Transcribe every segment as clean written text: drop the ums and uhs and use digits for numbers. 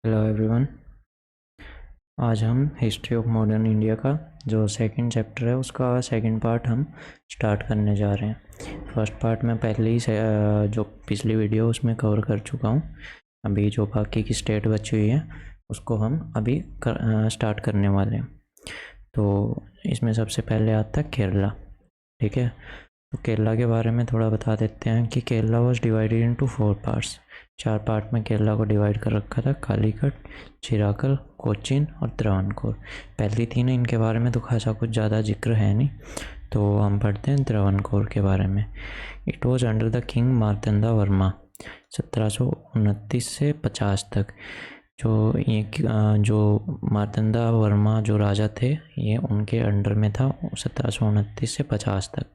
Hello everyone. आज हम history of modern India का जो सेकंड चैप्टर है उसका सेकंड पार्ट हम स्टार्ट करने जा रहे हैं। फर्स्ट पार्ट में पहले ही जो पिछली वीडियो उसमें कवर कर चुका हूँ। अभी जो बाकी की स्टेट बची हुई है उसको हम अभी स्टार्ट करने वाले हैं। तो इसमें सबसे पहले आता है केरला। ठीक है, तो केरला के बारे में थोड़ा बता देते हैं कि Kerala was divided into 4 parts. 4 part में केरला को डिवाइड कर रखा था, कालीकट, चिराकल, कोचीन और त्रावणकोर। पहली तीन इनके बारे में तो खासा कुछ ज़्यादा जिक्र है नहीं, तो हम पढ़ते हैं त्रावणकोर के बारे में। It was under the king Martanda Varma 1729 से 50 तक। जो मार्तंडा वर्मा जो राजा थे ये उनके अंडर में था 1729 से 50 तक।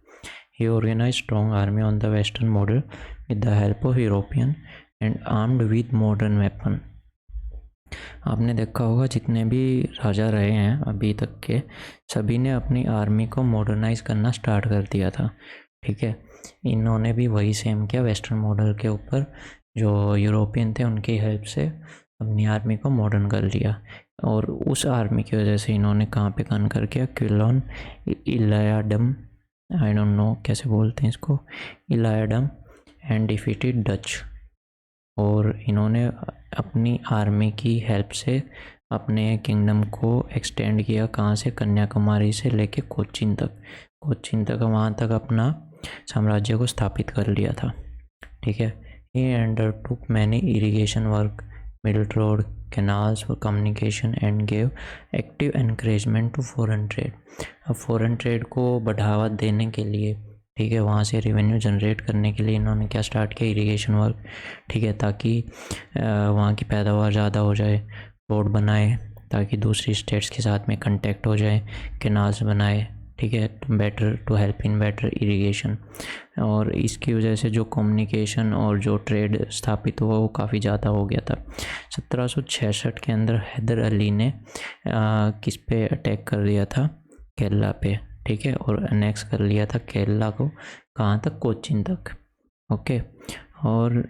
He organized strong army on the western border with the help of European and armed with modern weapon। आपने देखा होगा जितने भी राजा रहे हैं अभी तक के सभी ने अपनी आर्मी को मॉडर्नाइज करना स्टार्ट कर दिया था। ठीक है, इन्होंने भी वही सेम किया वेस्टर्न मॉडल के ऊपर। जो यूरोपियन थे उनकी हेल्प से अपनी आर्मी को मॉडर्न कर लिया, और उस आर्मी की वजह से इन्होंने कहाँ पे कनकर किया, क्विलोन, इलायाडम, आई डोंट नो कैसे बोलते हैं इसको, इलायाडम, एंड डिफीटेड डच। और इन्होंने अपनी आर्मी की हेल्प से अपने किंगडम को एक्सटेंड किया, कहाँ से, कन्याकुमारी से लेके कोचीन तक वहाँ तक अपना साम्राज्य को स्थापित कर लिया था। ठीक है, he undertook many irrigation work, middle road, canals for communication and gave active encouragement to foreign trade. अब फॉरेन ट्रेड को बढ़ावा देने के लिए, ठीक है, वहाँ से रेवेन्यू जनरेट करने के लिए इन्होंने क्या स्टार्ट किया, इरिगेशन वर्क। ठीक है, ताकि वहाँ की पैदावार ज़्यादा हो जाए। रोड बनाए ताकि दूसरी स्टेट्स के साथ में कंटेक्ट हो जाए। कैनाल्स बनाए, ठीक है, to help in better irrigation. और इसकी वजह से जो कम्युनिकेशन और जो ट्रेड स्थापित हुआ वो काफ़ी ज़्यादा हो गया था। 1766 के अंदर हैदर अली ने किस पे अटैक कर दिया था, केरला पे। ठीक है, और अनेक्स कर लिया था केरला को, कहाँ तक, कोचीन तक। ओके, और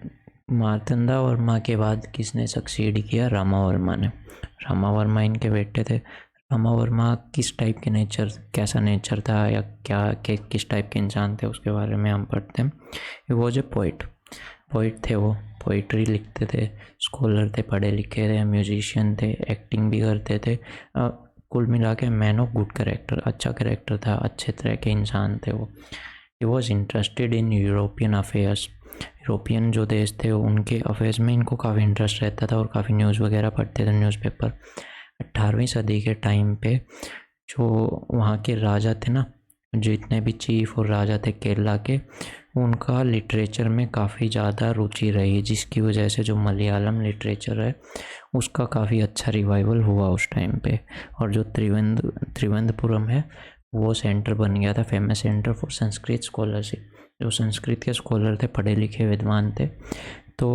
मार्तंडा वर्मा के बाद किसने सक्सीड किया, रामा वर्मा ने। रामा वर्मा इनके बेटे थे। रामा वर्मा किस टाइप के नेचर, कैसा नेचर था या किस टाइप के इंसान थे उसके बारे में हम पढ़ते हैं। वो जो पोइट थे, वो पोइट्री लिखते थे, स्कॉलर थे, पढ़े लिखे थे, म्यूजिशियन थे, एक्टिंग भी करते थे। कुल मिला के मैन ऑफ गुड करेक्टर, अच्छा करेक्टर था, अच्छे तरह के इंसान थे वो। He was interested in European affairs. European जो देश थे उनके अफेयर्स में इनको काफ़ी इंटरेस्ट रहता था और काफ़ी न्यूज़ वगैरह पढ़ते थे, न्यूज़पेपर। 18वीं सदी के टाइम पे जो वहाँ के राजा थे ना, जितने भी चीफ और राजा थे केरला के, उनका लिटरेचर में काफ़ी ज़्यादा रुचि रही, जिसकी वजह से जो मलयालम लिटरेचर है उसका काफ़ी अच्छा रिवाइवल हुआ उस टाइम पे। और जो त्रिवेंद्रपुरम है वो सेंटर बन गया था, famous centre for Sanskrit scholarship. जो संस्कृत के स्कॉलर थे, पढ़े लिखे विद्वान थे, तो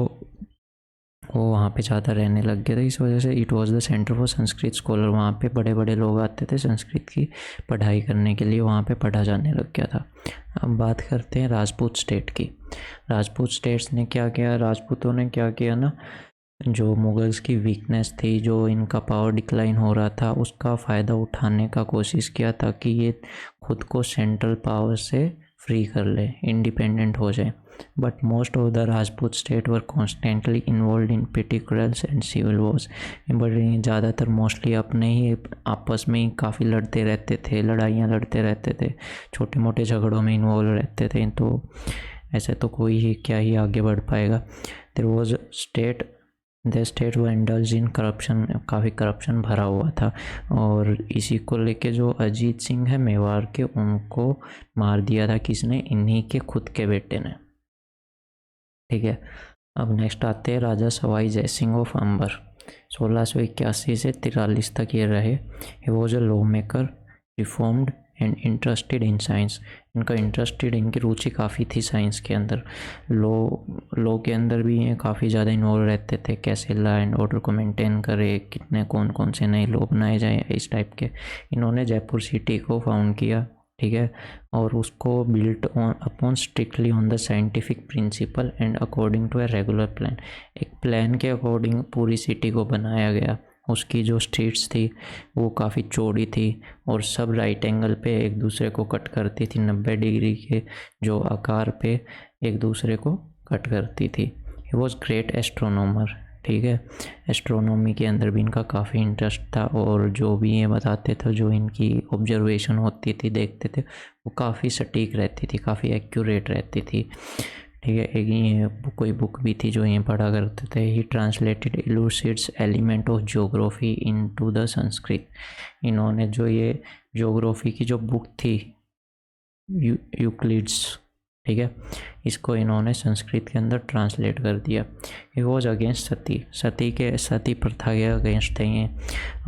वो वहाँ पे ज़्यादा रहने लग गए थे। इस वजह से it was the centre for Sanskrit scholar. वहाँ पे बड़े बड़े लोग आते थे संस्कृत की पढ़ाई करने के लिए, वहाँ पे पढ़ा जाने लग गया था। अब बात करते हैं राजपूत स्टेट की। राजपूत स्टेट्स ने क्या किया, राजपूतों ने क्या किया ना, जो मुगल्स की वीकनेस थी, जो इनका पावर डिक्लाइन हो रहा था, उसका फ़ायदा उठाने का कोशिश किया ताकि ये खुद को सेंट्रल पावर से फ्री कर ले, इंडिपेंडेंट हो जाए। But most of the Rajput state were constantly involved in petty quarrels and civil wars. But ज़्यादातर मोस्टली अपने ही आपस में ही काफ़ी लड़ते रहते थे, लड़ाइयाँ लड़ते रहते थे, छोटे मोटे झगड़ों में इन्वॉल्व रहते थे। तो ऐसे तो कोई ही क्या ही आगे बढ़ पाएगा। देयर वॉज स्टेट वो इंडल्ज इन करप्शन, काफ़ी करप्शन भरा हुआ था। और इसी को लेके जो अजीत सिंह है मेवाड़ के, उनको मार दिया था किसने, इन्हीं के खुद के बेटे ने। ठीक है, अब नेक्स्ट आते हैं राजा सवाई जयसिंह ऑफ अंबर। 1681 से 43 तक ये रहे। He was a law maker, reformed and interested in science. इनका इंटरेस्टेड, इनकी रुचि काफ़ी थी साइंस के अंदर। लॉ के अंदर भी ये काफ़ी ज़्यादा इन्वॉल्व रहते थे, कैसे लॉ एंड ऑर्डर को मेंटेन करे, कितने कौन कौन से नए लॉ बनाए जाए, इस टाइप के। इन्होंने जयपुर सिटी को फाउंड किया, ठीक है, और उसको built on upon strictly on the scientific principle and according to a regular plan. एक प्लान के अकॉर्डिंग पूरी सिटी को बनाया गया। उसकी जो स्ट्रीट्स थी वो काफ़ी चौड़ी थी और सब राइट एंगल पे एक दूसरे को कट करती थी, 90 डिग्री के जो आकार पे एक दूसरे को कट करती थी। ही वॉज ग्रेट एस्ट्रोनॉमर, ठीक है, एस्ट्रोनॉमी के अंदर भी इनका काफ़ी इंटरेस्ट था और जो भी ये बताते थे, जो इनकी ऑब्जर्वेशन होती थी, देखते थे, वो काफ़ी सटीक रहती थी, काफ़ी एक्यूरेट रहती थी, ठीक है। एक ये कोई बुक भी थी जो ये पढ़ा करते थे। He translated Euclid's element of geography into the Sanskrit. इन्होंने जो ये ज्योग्राफी की जो बुक थी यूक्लिड्स, ठीक है, इसको इन्होंने संस्कृत के अंदर ट्रांसलेट कर दिया। ही वॉज अगेंस्ट सती प्रथा के अगेंस्ट थे ये,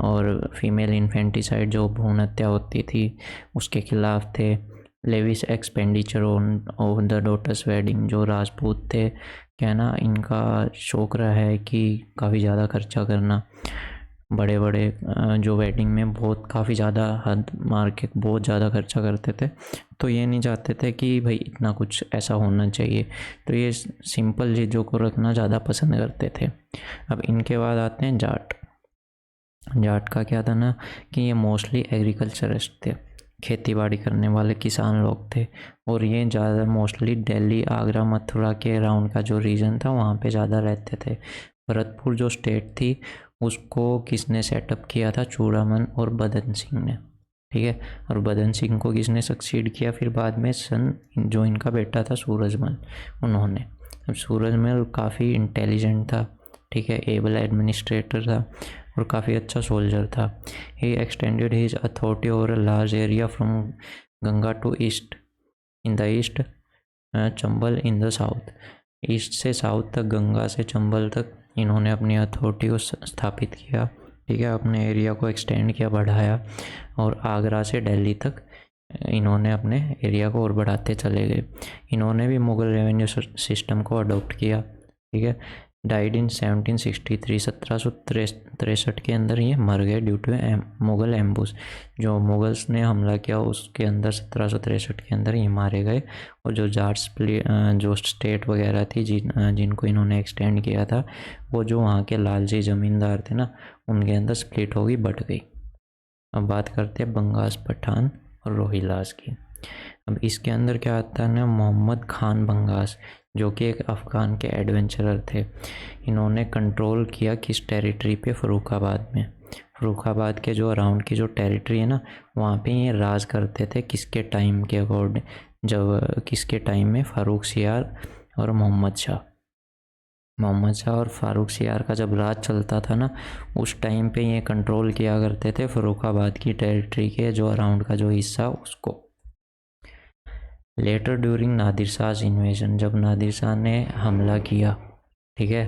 और फीमेल इन्फेंटिसाइड जो भ्रूण हत्या होती थी उसके खिलाफ थे। Lavish expenditure on the daughter's wedding, जो राजपूत थे, क्या ना, इनका शौक रहा है कि काफ़ी ज़्यादा खर्चा करना, बड़े बड़े जो वेडिंग में बहुत काफ़ी ज़्यादा हद मार के बहुत ज़्यादा खर्चा करते थे। तो ये नहीं चाहते थे कि भाई इतना कुछ ऐसा होना चाहिए, तो ये सिंपल चीज़ों को रखना ज़्यादा पसंद करते थे। अब इनके बाद आते हैं जाट। जाट का क्या था ना कि ये मोस्टली एग्रीकल्चरिस्ट थे, खेती बाड़ी करने वाले किसान लोग थे, और ये ज़्यादा मोस्टली दिल्ली, आगरा, मथुरा के अराउंड का जो रीजन था वहाँ पे ज़्यादा रहते थे। भरतपुर जो स्टेट थी उसको किसने सेटअप किया था? चूड़ामन और बदन सिंह ने, ठीक है। और बदन सिंह को किसने सक्सीड किया फिर बाद में? जो इनका बेटा था सूरजमल, उन्होंने। अब सूरजमल काफ़ी इंटेलिजेंट था, ठीक है, एबल एडमिनिस्ट्रेटर था और काफ़ी अच्छा सोल्जर था। He extended his authority over a large area from Ganga to east, in the east, Chambal in the south. East से साउथ तक, गंगा से चंबल तक इन्होंने अपनी अथॉरिटी को स्थापित किया, ठीक है, अपने एरिया को एक्सटेंड किया, बढ़ाया, और आगरा से दिल्ली तक इन्होंने अपने एरिया को और बढ़ाते चले गए। इन्होंने भी मुग़ल रेवेन्यू सिस्टम को अडॉप्ट किया, ठीक है। डाइड इन 1763, 1763 के अंदर ये मर गए ड्यू टू मुग़ल एम्बुश। जो मुग़ल्स ने हमला किया उसके अंदर 1763 के अंदर ये मारे गए। और जो जाट्स जो स्टेट वगैरह थी जिनको इन्होंने एक्सटेंड किया था, वो जो वहाँ के लालजी ज़मींदार थे ना, उनके अंदर स्प्लिट होगी, बट गई। अब बात करते हैं बंगास पठान और रोहिलास की। अब इसके अंदर क्या आता है ना, मोहम्मद खान बंगास, जो कि एक अफ़गान के एडवेंचरर थे। इन्होंने कंट्रोल किया किस टेरिटरी पे? फ़र्रुखाबाद में। फ़र्रुखाबाद के जो अराउंड की जो टेरिटरी है ना, वहाँ पे ये राज करते थे। किसके टाइम के अकॉर्डिंग? जब किसके टाइम में? फ़ारूक सियार और मोहम्मद शाह और फ़ारूक सियार का जब राज चलता था ना, उस टाइम पे ये कंट्रोल किया करते थे फ़र्रुखाबाद की टेरिटरी के जो अराउंड का जो हिस्सा उसको। Letter during Nadir Shah invasion, जब नादिर शाह ने हमला किया, ठीक है,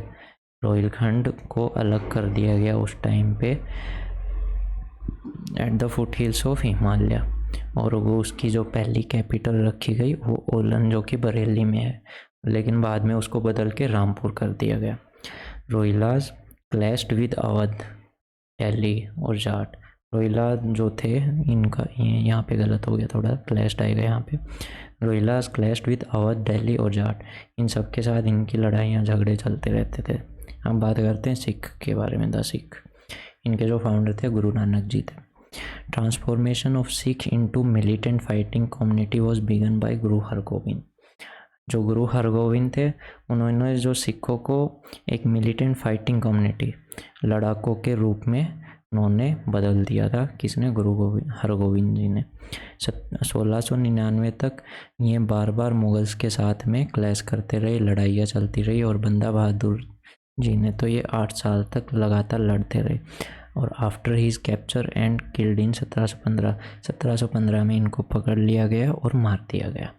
रोहिलखंड को अलग कर दिया गया उस टाइम पे at the foot hills of Himalaya, और वो उसकी जो पहली कैपिटल रखी गई वो ओलन, जो कि बरेली में है, लेकिन बाद में उसको बदल के रामपुर कर दिया गया। रोहिलास क्लैश्ड विद अवध, दिल्ली और जाट। रोहिला जो थे इनका यहाँ पे गलत हो गया, थोड़ा क्लैश्ड आएगा यहाँ पे। रोहिलास क्लैश्ड विद अवध, दिल्ली और जाट, इन सब के साथ इनकी लड़ाइयाँ झगड़े चलते रहते थे। हम बात करते हैं सिख के बारे में। द सिख, इनके जो फाउंडर थे गुरु नानक जी थे। Transformation of Sikh into militant fighting community was begun by Guru Hargobind. जो गुरु हरगोविंद थे, उन्होंने जो सिखों को एक मिलिटेंट फाइटिंग कम्युनिटी, लड़ाकों के रूप में उन्होंने बदल दिया था। किसने? हरगोविंद जी ने। 1699 तक ये बार बार मुगल्स के साथ में क्लैश करते रहे, लड़ाइयाँ चलती रही, और बंदा बहादुर जी ने तो ये 8 साल तक लगातार लड़ते रहे। और after his capture and killed in 1715 में इनको पकड़ लिया गया और मार दिया गया।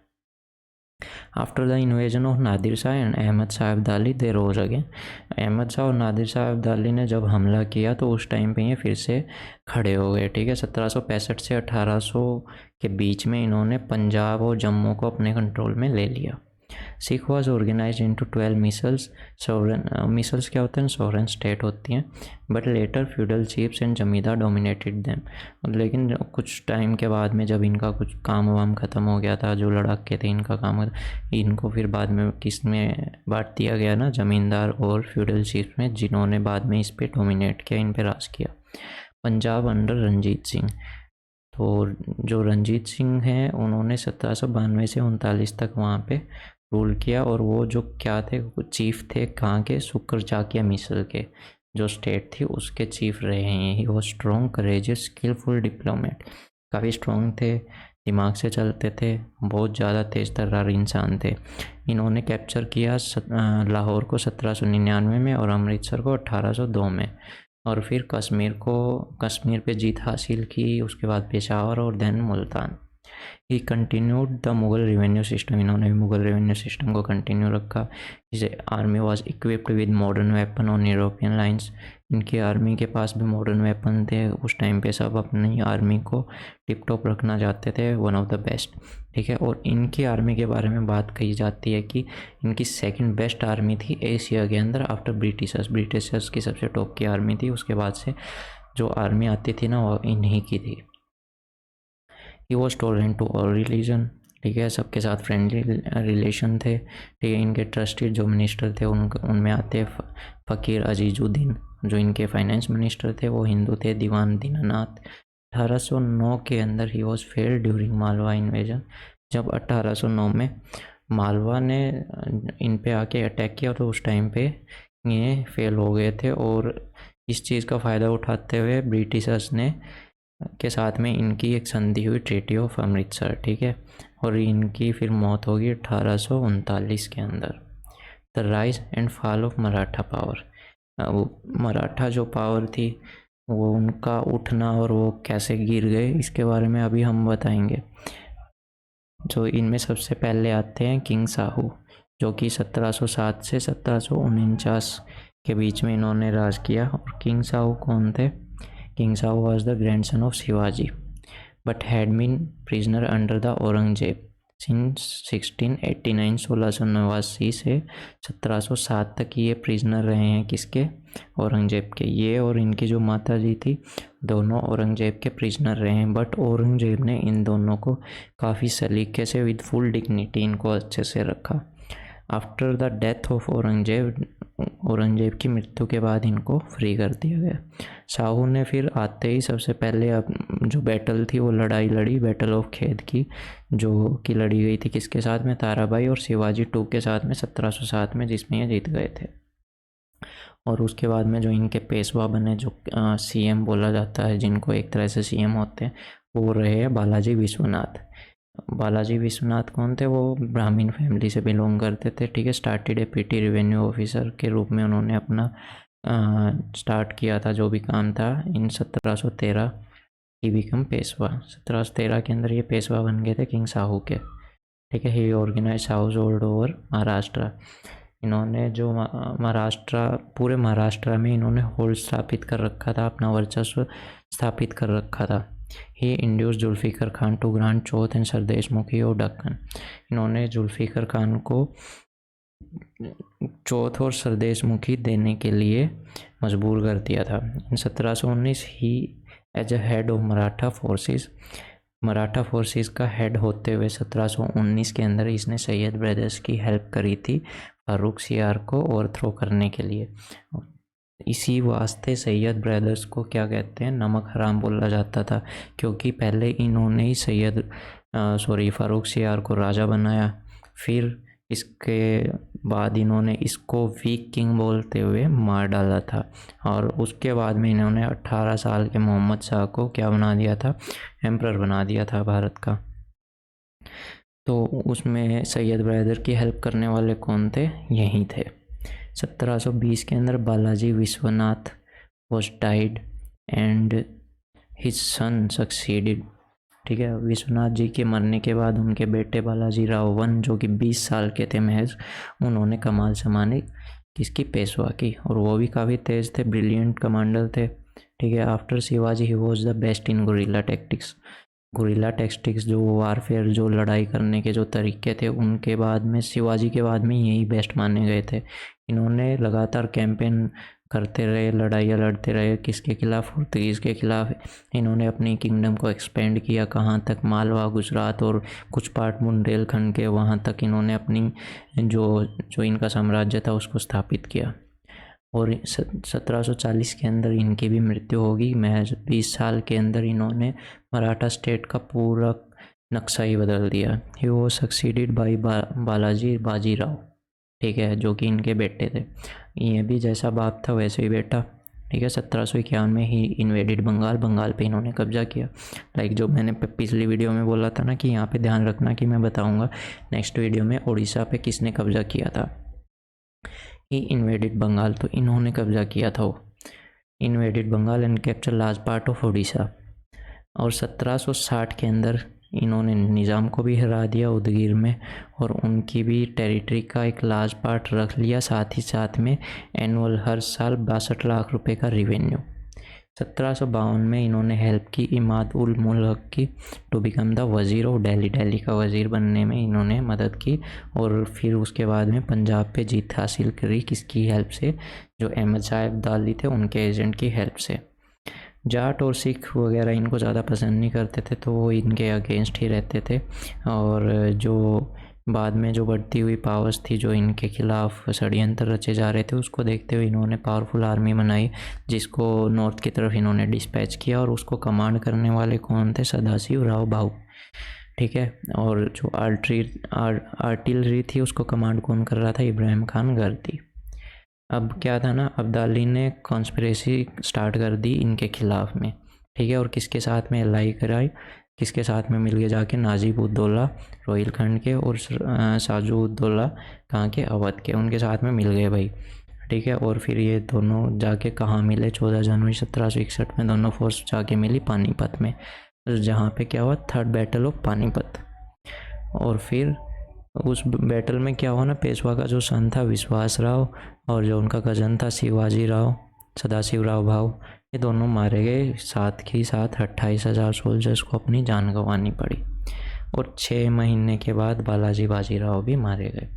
After the invasion of Nadir Shah and Ahmad Shah Abdali they rose again. Ahmad Shah और नादिर शाह अब्दाली ने जब हमला किया तो उस टाइम पे ये फिर से खड़े हो गए, ठीक है। 1765 से 1800 के बीच में इन्होंने पंजाब और जम्मू को अपने कंट्रोल में ले लिया। Sikh was organise into 12 misls. Sovereign misls क्या होते हैं? सॉवरन स्टेट होती हैं. But later feudal chiefs and zamindar dominated them. लेकिन कुछ टाइम के बाद में जब इनका कुछ काम वाम ख़त्म हो गया था, जो लड़ाके थे इनका काम, इनको फिर बाद में किस में बांट दिया गया ना, ज़मींदार और फ्यूडल चीफ्स में, जिन्होंने बाद में इस पर डोमिनेट किया, इन पर राज किया. पंजाब अंडर रंजीत सिंह. तो जो रंजीत सिंह हैं उन्होंने 1792 से 39 तक वहाँ पे रूल किया. और वो जो क्या थे, चीफ थे कहाँ के? शुक्र चाकिया मिसल के जो स्टेट थी उसके चीफ रहे हैं. ही वो स्ट्रॉन्ग, करेजियस, स्किलफुल डिप्लोमेट. काफ़ी स्ट्रॉन्ग थे, दिमाग से चलते थे, बहुत ज़्यादा तेज़ तर्रार इंसान थे. इन्होंने कैप्चर किया लाहौर को 1799 में और अमृतसर को 1802 में. और फिर कश्मीर पे जीत हासिल की. उसके बाद पेशावर और then Multan. He continued the Mughal revenue system. इन्होंने भी मुग़ल रेवेन्यू सिस्टम को कंटिन्यू रखा. इसे army was equipped with modern weapon on European lines. इनकी आर्मी के पास भी मॉडर्न वेपन थे. उस टाइम पे सब अपनी आर्मी को टिप टॉप रखना चाहते थे, वन ऑफ द बेस्ट. ठीक है. और इनकी आर्मी के बारे में बात कही जाती है कि इनकी सेकंड बेस्ट आर्मी थी एशिया के अंदर आफ्टर ब्रिटिशर्स की सबसे टॉप की आर्मी थी. उसके बाद से जो आर्मी आती थी ना वो इन्हीं की थी. He was tolerant to all religion. ठीक है. सबके साथ फ्रेंडली रिलेशन थे. ठीक है. इनके ट्रस्टेड जो मिनिस्टर थे उनमें आते फ़कीर अजीजुद्दीन. जो इनके फाइनेंस मिनिस्टर थे वो हिंदू थे, दीवान दीनानाथ. 1809 के अंदर he was failed during Malwa invasion. जब 1809 में मालवा ने इन पे आके अटैक किया तो उस टाइम पे ये फेल हो गए थे. और इस चीज़ का फ़ायदा उठाते हुए ब्रिटिशर्स ने के साथ में इनकी एक संधि हुई, ट्रीटी ऑफ अमृतसर. ठीक है. और इनकी फिर मौत होगी 1839 के अंदर. The rise and fall of Maratha power. वो मराठा जो पावर थी वो उनका उठना और वो कैसे गिर गए इसके बारे में अभी हम बताएंगे. जो इनमें सबसे पहले आते हैं किंग साहू, जो कि 1707 से 1749 के बीच में इन्होंने राज किया. और किंग साहू कौन थे? King Sahu was the grandson of Shivaji, but had been prisoner under the Aurangzeb since 1689. 1689 से 1707 तक ये प्रिजनर रहे हैं. किसके? औरंगजेब के. ये और इनकी जो माता जी थी दोनों औरंगजेब के प्रिजनर रहे हैं. बट औरंगजेब ने इन दोनों को काफ़ी सलीके से विद फुल डिग्निटी इनको अच्छे से रखा. After the death of Aurangzeb की मृत्यु के बाद इनको फ्री कर दिया गया. शाहू ने फिर आते ही सबसे पहले जो बैटल थी वो लड़ाई लड़ी, बैटल ऑफ खेद की, जो कि लड़ी गई थी किसके साथ में? ताराबाई और शिवाजी टू के साथ में 1707 में, जिसमें ये जीत गए थे. और उसके बाद में जो इनके पेशवा बने, जो सीएम बोला जाता है, जिनको एक तरह से सीएम होते हैं, वो रहे बालाजी विश्वनाथ. बालाजी विश्वनाथ कौन थे? वो ब्राह्मण फैमिली से बिलोंग करते थे. ठीक है. स्टार्टेड ए पीटी रेवेन्यू ऑफिसर के रूप में उन्होंने अपना स्टार्ट किया था जो भी काम था. इन 1713 ही बिकम पेशवा. 1713 के अंदर ये पेशवा बन गए थे किंग साहू के. ठीक है. He organise house hold over Maharashtra. इन्होंने जो पूरे महाराष्ट्र में इन्होंने होल्ड स्थापित कर रखा था, अपना वर्चस्व स्थापित कर रखा था. He induced Zulfikar Khan to grant chauth and sardeshmukhi और दक्कन. इन्होंने जुल्फ़िकर खान को चौथ और सरदेशमुखी देने के लिए मजबूर कर दिया था. In 1719 he as a head of Maratha forces का हेड होते हुए 1719 के अंदर इसने सैयद ब्रदर्स की हेल्प करी थी फारूक सियार को ओवरथ्रो करने के लिए. इसी वास्ते सैयद ब्रदर्स को क्या कहते हैं? नमक हराम बोला जाता था, क्योंकि पहले इन्होंने ही फारूक सियार को राजा बनाया. फिर इसके बाद इन्होंने इसको वीक किंग बोलते हुए मार डाला था. और उसके बाद में इन्होंने 18 साल के मोहम्मद शाह को क्या बना दिया था? एम्परर बना दिया था भारत का. तो उसमें सैयद ब्रदर की हेल्प करने वाले कौन थे? यही थे. 1720 के अंदर Balaji Vishwanath was died and his son succeeded. ठीक है. विश्वनाथ जी के मरने के बाद उनके बेटे बालाजी राव वन, जो कि 20 साल के थे महज, उन्होंने कमाल समानी किसकी? पेशवा की. और वो भी काफ़ी तेज़ थे, ब्रिलियंट कमांडर थे. ठीक है. After Shivaji he was the best in guerrilla tactics. Guerrilla tactics, जो वारफेयर, जो लड़ाई करने के जो तरीके थे, उनके बाद में शिवाजी के बाद में यही बेस्ट माने गए थे। इन्होंने लगातार कैंपेन करते रहे, लड़ाइयाँ लड़ते रहे, किसके खिलाफ, पुर्तगीज़ के खिलाफ। इन्होंने अपनी किंगडम को एक्सपेंड किया, कहाँ तक, मालवा, गुजरात और कुछ पार्ट बुंदेलखंड के, वहाँ तक इन्होंने अपनी जो जो इनका साम्राज्य था उसको स्थापित किया। और 1740 के अंदर इनकी भी मृत्यु होगी। महज 20 साल के अंदर इन्होंने मराठा स्टेट का पूरा नक्शा ही बदल दिया। ही वो सक्सीडेड बाई बालाजी बाजीराव, ठीक है, जो कि इनके बेटे थे। ये भी जैसा बाप था वैसे ही बेटा, ठीक है। 1751 में ही इन्वेडेड बंगाल, बंगाल पे इन्होंने कब्जा किया। लाइक जो मैंने पिछली वीडियो में बोला था ना कि यहाँ पे ध्यान रखना कि मैं बताऊँगा नेक्स्ट वीडियो में उड़ीसा पे किसने कब्जा किया था। ही इन्वेडेड बंगाल, तो इन्होंने कब्जा किया था वो, invaded Bengal and capture large part of Orissa. और 1760 के अंदर इन्होंने निज़ाम को भी हरा दिया उदगीर में, और उनकी भी टेरिटरी का एक लार्ज पार्ट रख लिया। साथ ही साथ में एनुअल हर साल 62 लाख रुपए का रिवेन्यू। 1752 में इन्होंने हेल्प की इमाद उल मुल्क की टू बिकम द वज़ीर ऑफ दिल्ली, दिल्ली का वज़ीर बनने में इन्होंने मदद की। और फिर उसके बाद में पंजाब पे जीत हासिल करी, किसकी हेल्प से, जो अहमद शाह अब्दाली थे उनके एजेंट की हेल्प से। जाट और सिख वगैरह इनको ज़्यादा पसंद नहीं करते थे, तो वो इनके अगेंस्ट ही रहते थे। और जो बाद में जो बढ़ती हुई पावर्स थी, जो इनके खिलाफ षड्यंत्र रचे जा रहे थे, उसको देखते हुए इन्होंने पावरफुल आर्मी बनाई, जिसको नॉर्थ की तरफ इन्होंने डिस्पैच किया। और उसको कमांड करने वाले कौन थे, सदाशिव राव भाऊ, ठीक है। और जो आर्टिलरी थी उसको कमांड कौन कर रहा था, इब्राहिम खान गर्दी। अब क्या था ना, अब्दाली ने कॉन्स्पिरेसी स्टार्ट कर दी इनके खिलाफ में, ठीक है। और किसके साथ में एलाई कराई, किसके साथ में मिल के जाके, नाजिब उद्दौला रोहिलखंड के और साजू उद्दौला कहाँ के, अवध के, उनके साथ में मिल गए भाई, ठीक है। और फिर ये दोनों जाके कहाँ मिले, 14 जनवरी 1761 में दोनों फोर्स जाके मिली पानीपत में, जहाँ पे क्या हुआ, थर्ड बैटल ऑफ पानीपत। और फिर उस बैटल में क्या हुआ ना, पेशवा का जो सन था विश्वास राव, और जो उनका कज़न था शिवाजी राव, सदाशिव राव भाऊ, ये दोनों मारे गए। साथ ही साथ 28,000 सोल्जर्स को अपनी जान गंवानी पड़ी। और 6 महीने के बाद बालाजी बाजीराव भी मारे गए।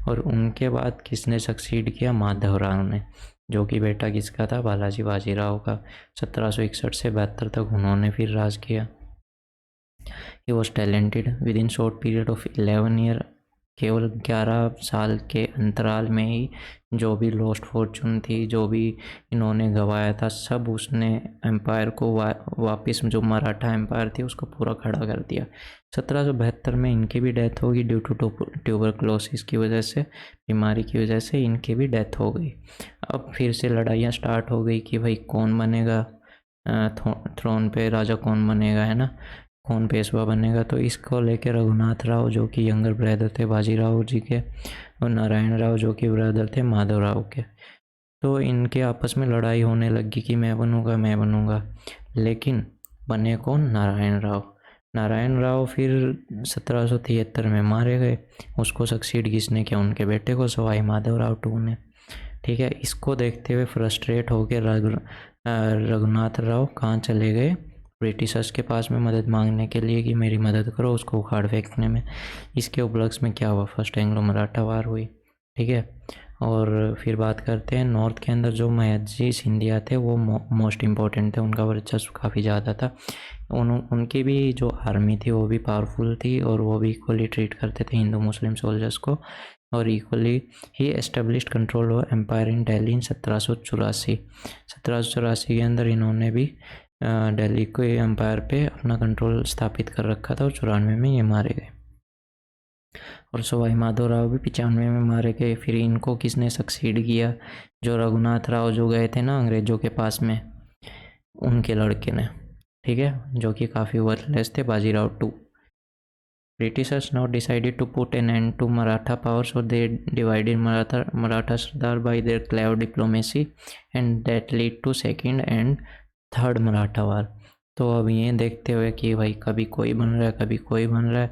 और उनके बाद किसने सक्सीड किया, माधवराव ने, जो कि बेटा किसका था, बालाजी बाजीराव का। 1761 से 72 तक उन्होंने फिर राज किया। He was talented with in short period of 11 year, केवल 11 साल के अंतराल में ही जो भी लॉस्ट फॉर्चून थी, जो भी इन्होंने गंवाया था, सब उसने एम्पायर को वापस, जो मराठा एम्पायर थी उसको पूरा खड़ा कर दिया। 1772 में इनकी भी डेथ होगी ड्यू टू ट्यूबरक्लोसिस की वजह से, बीमारी की वजह से इनकी भी डेथ हो गई। अब फिर से लड़ाइयाँ स्टार्ट हो गई कि भाई कौन बनेगा थ्रोन पे, राजा कौन बनेगा, है ना, कौन पेशवा बनेगा। तो इसको लेके रघुनाथ राव, जो कि यंगर ब्रदर थे बाजीराव जी के, और नारायण राव, जो कि ब्रदर थे माधवराव के, तो इनके आपस में लड़ाई होने लगी कि मैं बनूंगा, मैं बनूंगा। लेकिन बने कौन, नारायण राव। नारायण राव फिर 1773 में मारे गए। उसको सक्सीड किसने किया, उनके बेटे को, सवाई माधवराव टू ने, ठीक है। इसको देखते हुए फ्रस्ट्रेट होकर रघुनाथ राव कहाँ चले गए, ब्रिटिशर्स के पास में मदद मांगने के लिए कि मेरी मदद करो उसको उखाड़ फेंकने में। इसके उपलक्ष्य में क्या हुआ, फर्स्ट एंग्लो मराठा वार हुई, ठीक है। और फिर बात करते हैं नॉर्थ के अंदर जो महदजी सिंधिया थे वो मोस्ट इम्पोर्टेंट थे, उनका वर्चस्व काफ़ी ज़्यादा था। उनकी भी जो आर्मी थी वो भी पावरफुल थी, और वो भी इक्वली ट्रीट करते थे हिंदू मुस्लिम सोल्जर्स को, और equally he established control of empire in Delhi in 1784 के अंदर इन्होंने भी दिल्ली के एम्पायर पे अपना कंट्रोल स्थापित कर रखा था। और 94 में ये मारे गए। और सवाई माधवराव भी 95 में मारे गए। फिर इनको किसने सक्सीड किया, जो रघुनाथ राव जो गए थे ना अंग्रेज़ों के पास में, उनके लड़के ने, ठीक है, जो कि काफ़ी वर्थलेस थे, Bajirao two. Britishers now decided to put an end to Maratha power, so they divided Maratha Sardar by their clever diplomacy, and that led to second and third Maratha war. तो अब ये देखते हुए कि भाई कभी कोई बन रहा है, कभी कोई बन रहा है,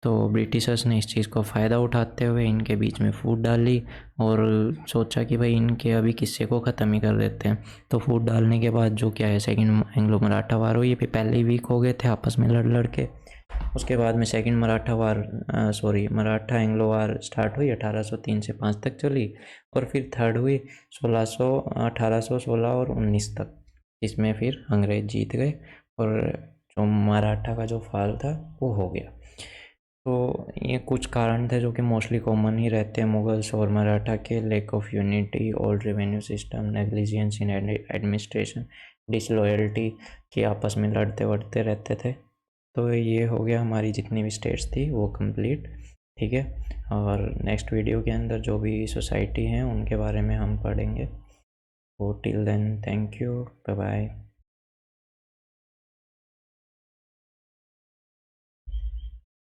तो ब्रिटिशर्स ने इस चीज़ को फ़ायदा उठाते हुए इनके बीच में फूट डाली और सोचा कि भाई इनके अभी किस्से को ख़त्म ही कर देते हैं। तो फूट डालने के बाद जो क्या है सेकंड एंग्लो मराठा वार हुई, ये पहले ही वीक हो गए थे आपस में लड़ के। उसके बाद में सेकंड मराठा एंग्लो वार स्टार्ट हुई, 1803 से 5 तक चली। और फिर थर्ड हुई 1816 और 19 तक, जिसमें फिर अंग्रेज़ जीत गए और जो मराठा का जो फॉल था वो हो गया। तो ये कुछ कारण थे जो कि मोस्टली कॉमन ही रहते हैं मुगल्स और मराठा के: lack of unity, old revenue system, negligence in administration, disloyalty, कि आपस में लड़ते वड़ते रहते थे। तो ये हो गया हमारी जितनी भी स्टेट्स थी वो कंप्लीट। ठीक है, और नेक्स्ट वीडियो के अंदर जो भी सोसाइटी हैं उनके बारे में हम पढ़ेंगे। तो till then thank you, bye bye.